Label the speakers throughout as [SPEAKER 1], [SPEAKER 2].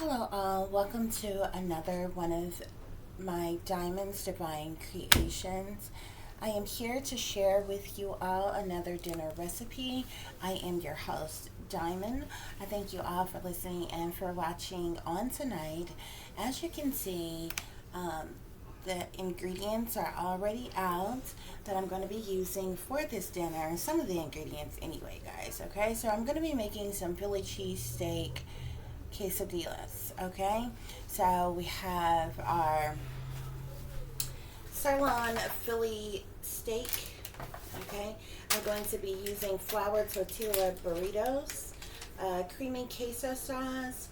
[SPEAKER 1] Hello all, welcome to another one of my Diamonds Divine creations. I am here to share with you all another dinner recipe. I am your host, Diamond. I thank you all for listening and for watching on tonight. As you can see, the ingredients are already out that I'm going to be using for this dinner. Some of the ingredients anyway, guys, okay? So I'm going to be making some Philly cheesesteak quesadillas. Okay, so we have our sirloin Philly steak. Okay, I'm going to be using flour tortilla burritos, creamy queso sauce,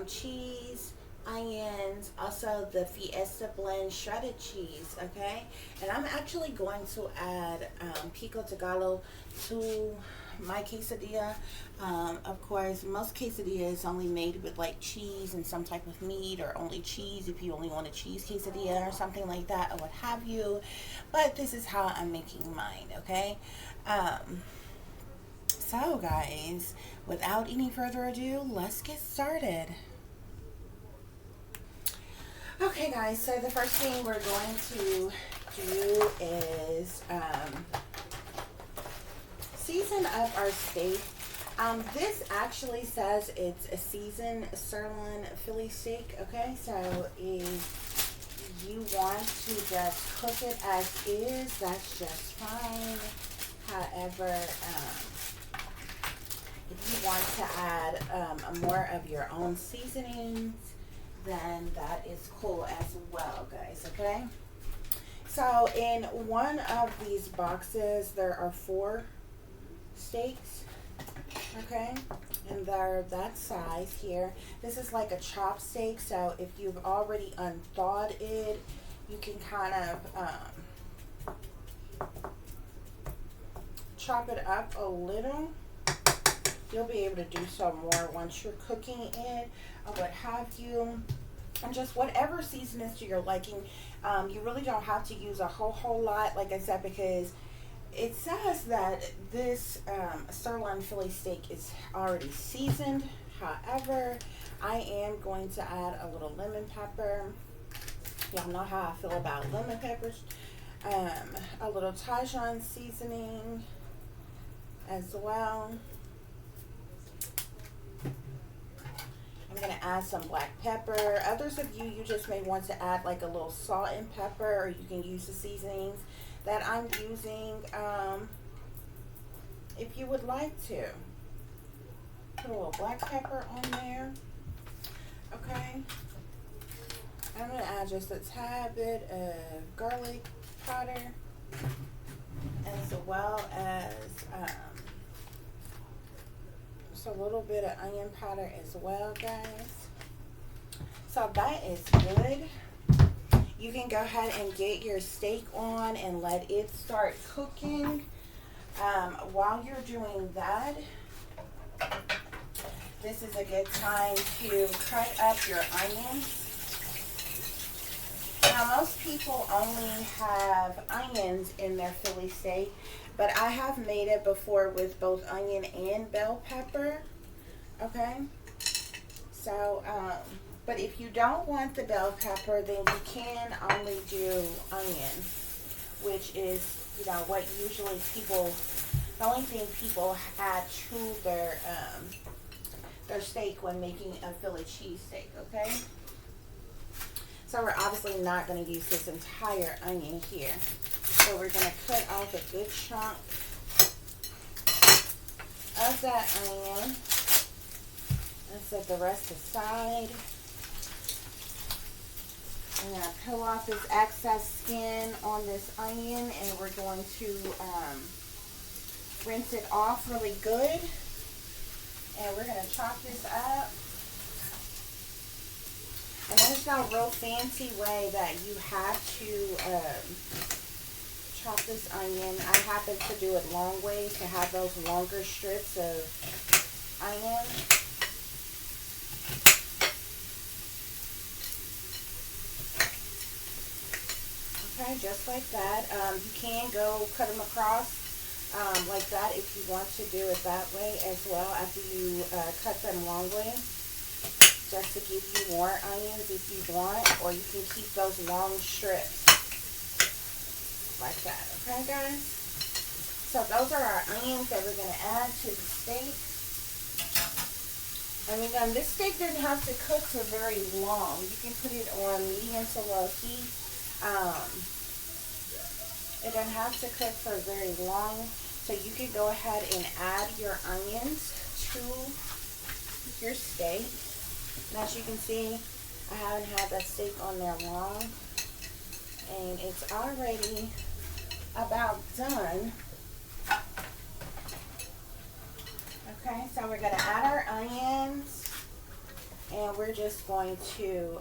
[SPEAKER 1] cheese, onions, also the Fiesta blend shredded cheese. Okay, and I'm actually going to add pico de gallo to my quesadilla. Of course, most quesadillas only made with like cheese and some type of meat, or only cheese if you only want a cheese quesadilla or something like that, or what have you. But this is how I'm making mine. Okay, so guys, without any further ado, let's get started. Okay guys, so the first thing we're going to do is season up our steak. This actually says it's a seasoned sirloin Philly steak. Okay, so if you want to just cook it as is, that's just fine. However, if you want to add more of your own seasonings, then that is cool as well, guys. Okay, so in one of these boxes there are 4 steaks. Okay, and they're that size here. This is like a chop steak, so if you've already unthawed it, you can kind of chop it up a little. You'll be able to do so more once you're cooking it, or what have you. And just whatever seasonings to your liking. You really don't have to use a whole lot, like I said, because it says that this sirloin Philly steak is already seasoned. However, I am going to add a little lemon pepper. Y'all know how I feel about lemon peppers. A little Tajin seasoning as well. I'm going to add some black pepper. Others of you just may want to add like a little salt and pepper, or you can use the seasonings that I'm using if you would like to. Put a little black pepper on there. Okay. I'm going to add just a tad bit of garlic powder, as well as just a little bit of onion powder as well, guys. So that is good. You can go ahead and get your steak on and let it start cooking. While you're doing that, this is a good time to cut up your onions. Now, most people only have onions in their Philly steak, but I have made it before with both onion and bell pepper. Okay? So, but if you don't want the bell pepper, then you can only do onion, which is, you know, what usually people, the only thing people add to their steak when making a Philly cheesesteak. Okay? So we're obviously not going to use this entire onion here. So we're going to cut off a good chunk of that onion and set the rest aside. I'm going to peel off this excess skin on this onion, and we're going to rinse it off really good. And we're going to chop this up. And there's no real fancy way that you have to chop this onion. I happen to do it long ways to have those longer strips of onion. Okay, just like that. You can go cut them across like that if you want to do it that way as well, after you cut them long way. just to give you more onions if you want, or you can keep those long strips like that. Okay, guys? So those are our onions that we're going to add to the steak. And again, this steak doesn't have to cook for very long. You can put it on medium to low heat. It doesn't have to cook for very long. So you can go ahead and add your onions to your steak. And as you can see, I haven't had that steak on there long. And it's already about done. Okay, so we're going to add our onions, and we're just going to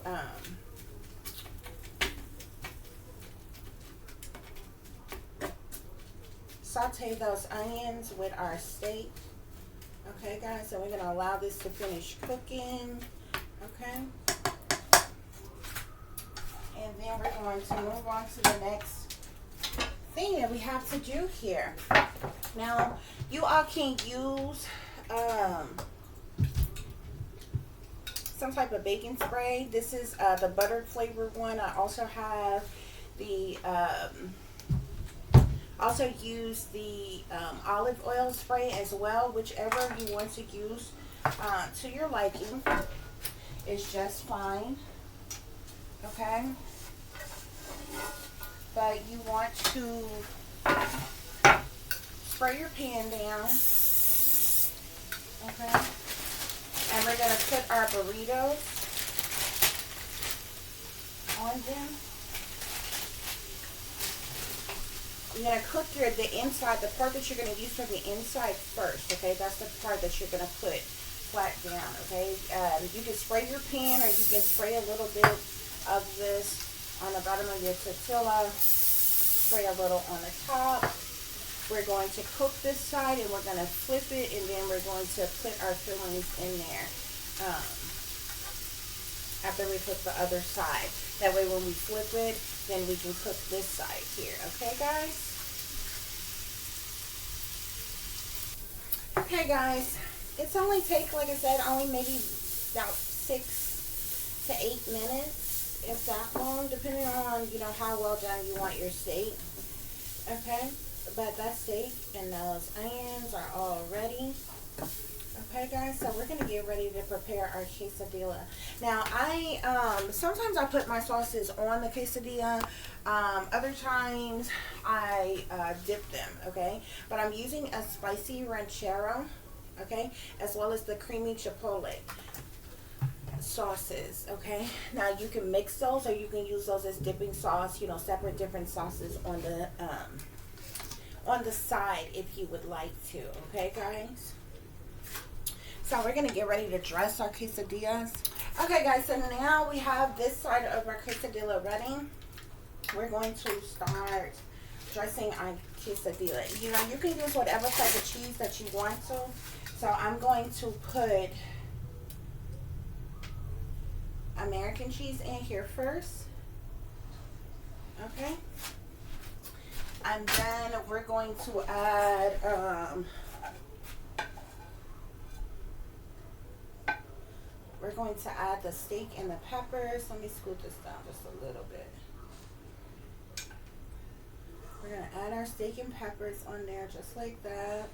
[SPEAKER 1] saute those onions with our steak. Okay, guys, so we're going to allow this to finish cooking. Okay, and then we're going to move on to the next thing that we have to do here. Now, you all can use some type of baking spray. This is the buttered flavored one. I also have the also use the olive oil spray as well. Whichever you want to use to your liking is just fine. Okay, but you want to spray your pan down. Okay, and we're going to put our burritos on them. You're going to cook the inside, the part that you're going to use for the inside first. Okay, that's the part that you're going to put flat down. Okay, you can spray your pan, or you can spray a little bit of this on the bottom of your tortilla, spray a little on the top. We're going to cook this side, and we're going to flip it, and then we're going to put our fillings in there after we cook the other side. That way when we flip it, then we can cook this side here. Okay, guys? Okay, guys. It's only take, like I said, only maybe about 6 to 8 minutes, if that long, depending on, you know, how well done you want your steak. Okay? But that steak and those onions are all ready. Okay, guys, so we're going to get ready to prepare our quesadilla. Now, sometimes I put my sauces on the quesadilla. Other times I dip them, okay? But I'm using a spicy ranchero, okay? As well as the creamy chipotle sauces, okay? Now, you can mix those, or you can use those as dipping sauce, you know, separate different sauces on the side if you would like to. Okay, guys, so we're gonna get ready to dress our quesadillas. Okay, guys, so now we have this side of our quesadilla ready. We're going to start dressing our quesadilla. You know, you can use whatever type of cheese that you want to. So I'm going to put American cheese in here first. Okay, and then we're going to add the steak and the peppers. Let me scoot this down just a little bit. We're going to add our steak and peppers on there just like that.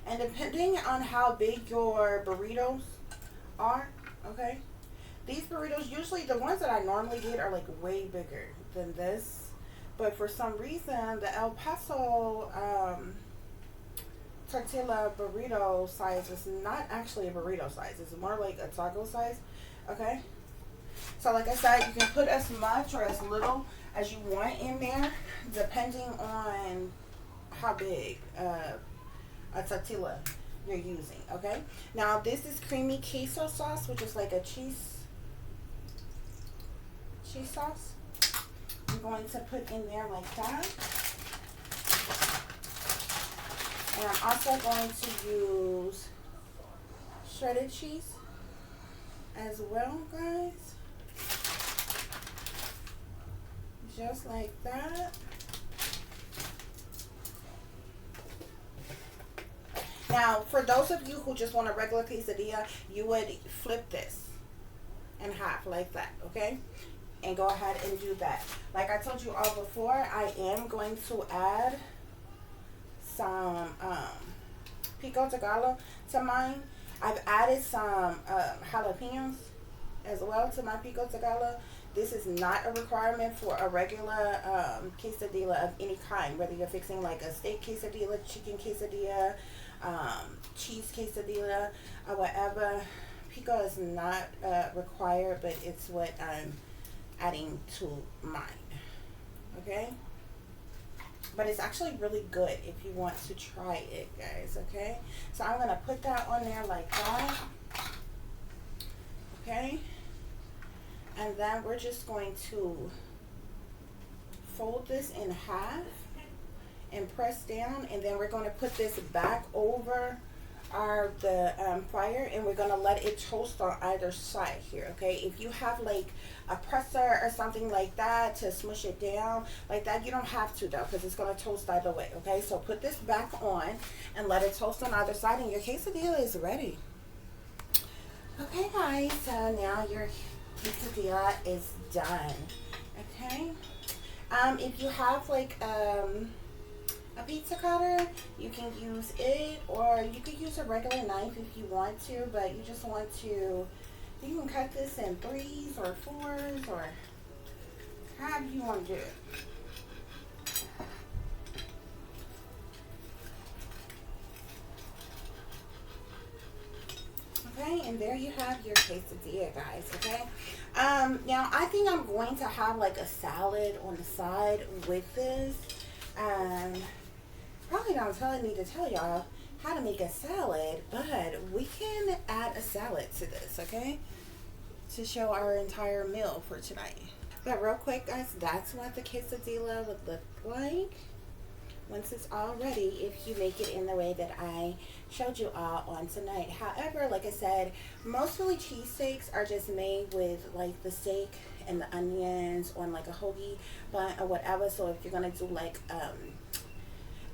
[SPEAKER 1] And depending on how big your burritos are, okay, these burritos, usually the ones that I normally get are like way bigger than this. But for some reason, the El Paso tortilla burrito size is not actually a burrito size. It's more like a taco size, okay? So like I said, you can put as much or as little as you want in there, depending on how big a tortilla you're using, okay? Now, this is creamy queso sauce, which is like a cheese sauce. I'm going to put in there like that. And I'm also going to use shredded cheese as well, guys. Just like that. Now, for those of you who just want a regular quesadilla, you would flip this in half like that, okay? And go ahead and do that. Like I told you all before, I am going to add some pico de gallo to mine. I've added some jalapenos as well to my pico de gallo. This is not a requirement for a regular quesadilla of any kind, whether you're fixing like a steak quesadilla, chicken quesadilla, cheese quesadilla, or whatever. Pico is not required, but it's what I'm adding to mine, okay? But it's actually really good if you want to try it, guys, okay? So I'm gonna put that on there like that, okay? And then we're just going to fold this in half and press down, and then we're going to put this back over the fire, and we're going to let it toast on either side here, okay? If you have like a presser or something like that to smush it down like that, you don't have to though, because it's going to toast either way, okay? So put this back on and let it toast on either side, and your quesadilla is ready. Okay, guys, so now your quesadilla is done, okay? If you have like a pizza cutter, you can use it, or you could use a regular knife if you want to, but you just want to, you can cut this in 3s or 4s, or however you want to do it. Okay, and there you have your quesadilla, guys, okay? Now I think I'm going to have like a salad on the side with this. Probably not telling me to tell y'all how to make a salad, but we can add a salad to this, okay? To show our entire meal for tonight. But real quick, guys, that's what the quesadilla would look like once it's all ready, if you make it in the way that I showed you all on tonight. However, like I said, most Philly cheesesteaks are just made with like the steak and the onions on like a hoagie bun or whatever. So if you're gonna do like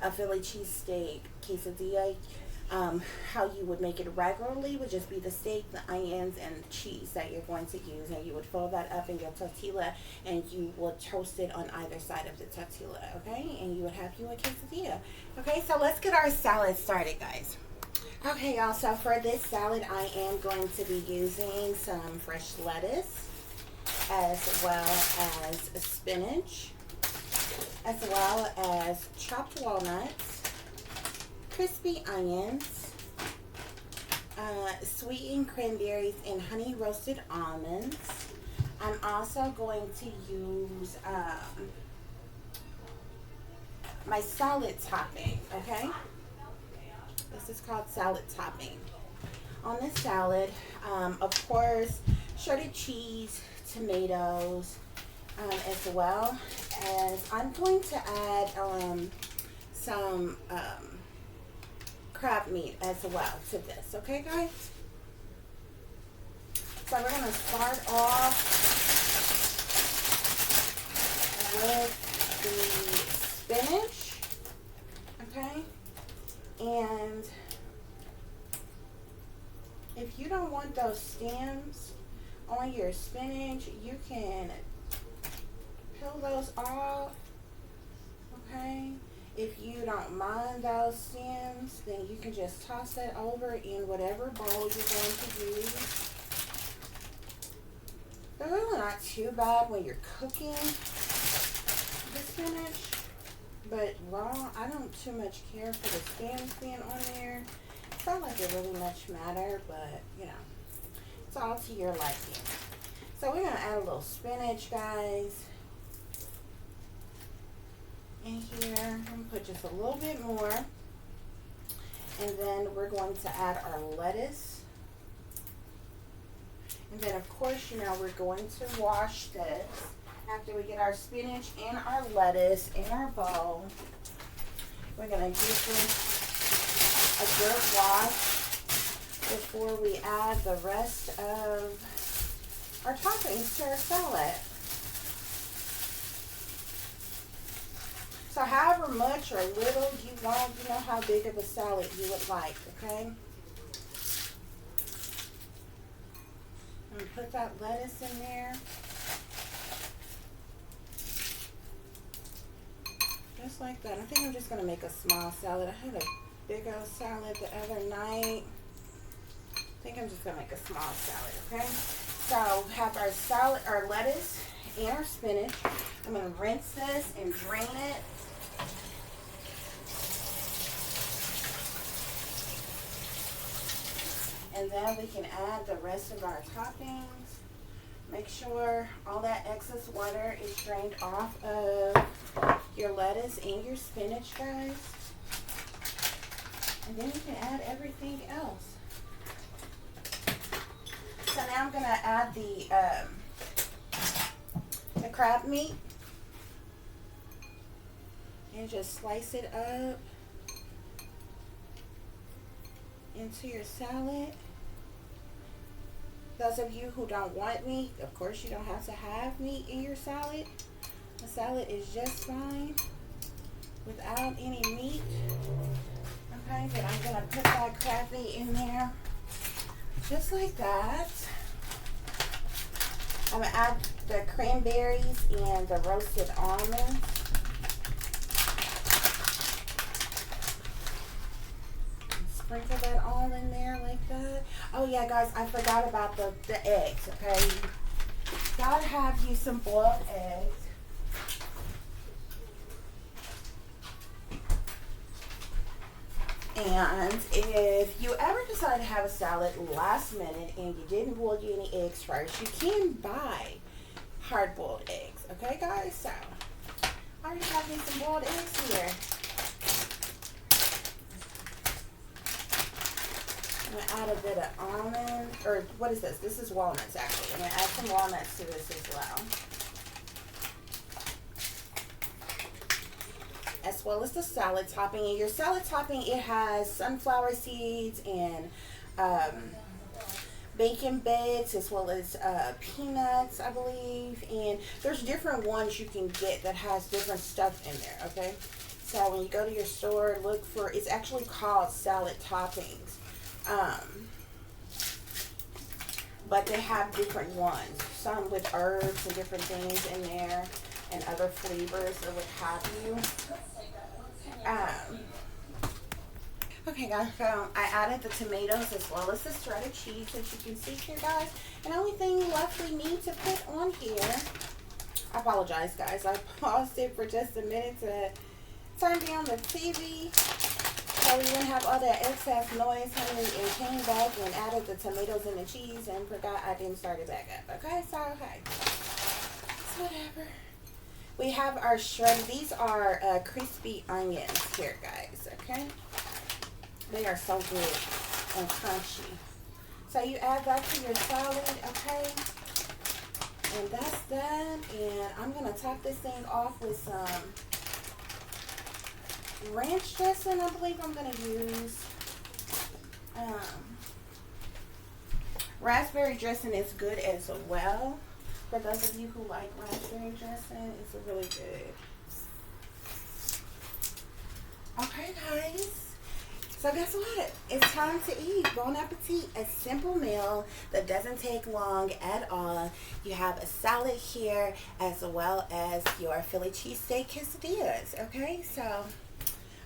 [SPEAKER 1] a Philly cheesesteak quesadilla, how you would make it regularly would just be the steak, the onions, and the cheese that you're going to use, and you would fold that up in your tortilla, and you will toast it on either side of the tortilla, okay? And you would have you a quesadilla. Okay, so let's get our salad started, guys. Okay, y'all, so for this salad, I am going to be using some fresh lettuce, as well as spinach, as well as chopped walnuts, crispy onions, sweetened cranberries, and honey roasted almonds. I'm also going to use my salad topping, okay? This is called salad topping. On this salad, of course, shredded cheese, tomatoes, as well as I'm going to add some crab meat as well to this, okay, guys? So we're going to start off with the spinach, okay? And if you don't want those stems on your spinach, you can peel those off, okay? If you don't mind those stems, then you can just toss that over in whatever bowl you're going to use. They're really not too bad when you're cooking the spinach, but raw, I don't too much care for the stems being on there. It's not like it really much matter, but you know, it's all to your liking. So we're gonna add a little spinach, guys, in here. I'm gonna put just a little bit more, and then we're going to add our lettuce. And then, of course, you know, we're going to wash this after we get our spinach and our lettuce in our bowl. We're going to give this a good wash before we add the rest of our toppings to our salad. So however however much or little you want, you know how big of a salad you would like, okay? And put that lettuce in there. Just like that. I think I'm just going to make a small salad. I had a big old salad the other night. I think I'm just going to make a small salad, okay? So we have our salad, our lettuce, and our spinach. I'm going to rinse this and drain it. And then we can add the rest of our toppings. Make sure all that excess water is drained off of your lettuce and your spinach, guys. And then you can add everything else. So now I'm going to add the crab meat. And just slice it up into your salad. Those of you who don't want meat, of course you don't have to have meat in your salad. The salad is just fine without any meat. Okay, but I'm gonna put that crab meat in there just like that. I'm gonna add the cranberries and the roasted almonds. Sprinkle that all in there like that. Oh yeah, guys, I forgot about the eggs, okay? You gotta have you some boiled eggs. And if you ever decide to have a salad last minute and you didn't boil you any eggs first, you can buy hard-boiled eggs, okay guys? So, I already have me some boiled eggs here. I'm going to add a bit of almond, or what is this? This is walnuts actually. I'm going to add some walnuts to this as well as the salad topping. And your salad topping, it has sunflower seeds and bacon bits as well as peanuts, I believe. And there's different ones you can get that has different stuff in there, okay? So when you go to your store, look for, it's actually called salad toppings. But they have different ones, some with herbs and different things in there and other flavors or what have you. Okay guys, so I added the tomatoes as well as the shredded cheese, as you can see here guys. And the only thing left we need to put on here, I apologize guys, I paused it for just a minute to turn down the TV. So we didn't have all that excess noise, honey, and came back and added the tomatoes and the cheese and forgot I didn't start it back up. Okay, so hey, it's whatever. We have our shredded, these are crispy onions here, guys, okay? They are so good and crunchy. So you add that to your salad, okay? And that's done. And I'm going to top this thing off with some ranch dressing, I believe I'm going to use. Raspberry dressing is good as well. For those of you who like raspberry dressing, it's really good. Okay, guys. So guess what? It's time to eat. Bon appetit. A simple meal that doesn't take long at all. You have a salad here as well as your Philly cheesesteak quesadillas. Okay, so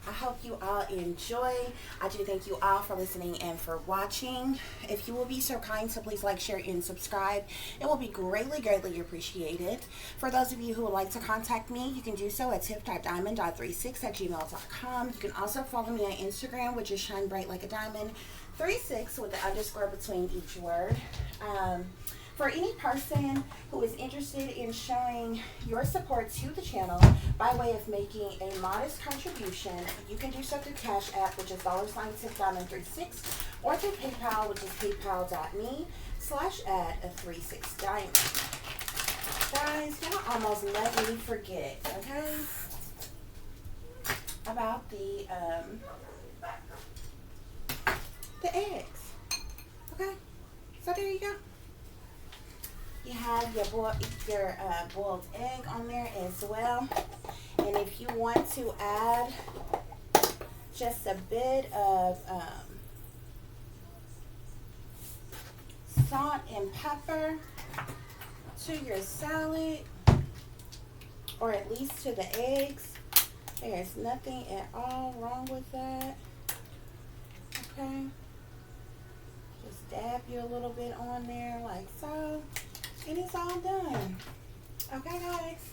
[SPEAKER 1] I hope you all enjoy. I do thank you all for listening and for watching. If you will be so kind to please like, share, and subscribe, it will be greatly appreciated. For those of you who would like to contact me, you can do so at tiff.diamond36@gmail.com. You can also follow me on Instagram, which is shinebrightlikeadiamond36 with the underscore between each word. For any person who is interested in showing your support to the channel by way of making a modest contribution, you can do so through Cash App, which is $tiffdiamond36, or through PayPal, which is paypal.me/@36diamond. Guys, y'all almost let me forget, okay, about the eggs. Okay, so there you go. You have your boiled egg on there as well. And if you want to add just a bit of salt and pepper to your salad, or at least to the eggs, there's nothing at all wrong with that. Okay, just dab you a little bit on there like so, and it's all done. Okay, guys.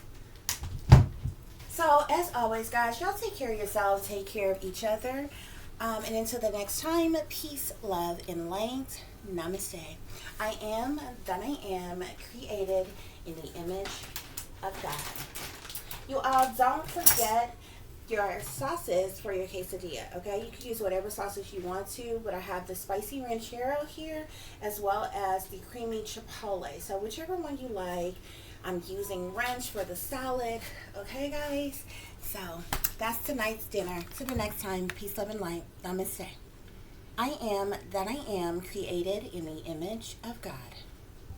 [SPEAKER 1] So as always, guys, y'all take care of yourselves, take care of each other, and until the next time, peace, love, and light. Namaste. I am that I am, created in the image of God. You all don't forget your sauces for your quesadilla, okay? You can use whatever sauces you want to, but I have the spicy ranchero here as well as the creamy chipotle. So whichever one you like. I'm using ranch for the salad, okay, guys? So that's tonight's dinner. Till the next time, peace, love, and light. Namaste. I am that I am, created in the image of God.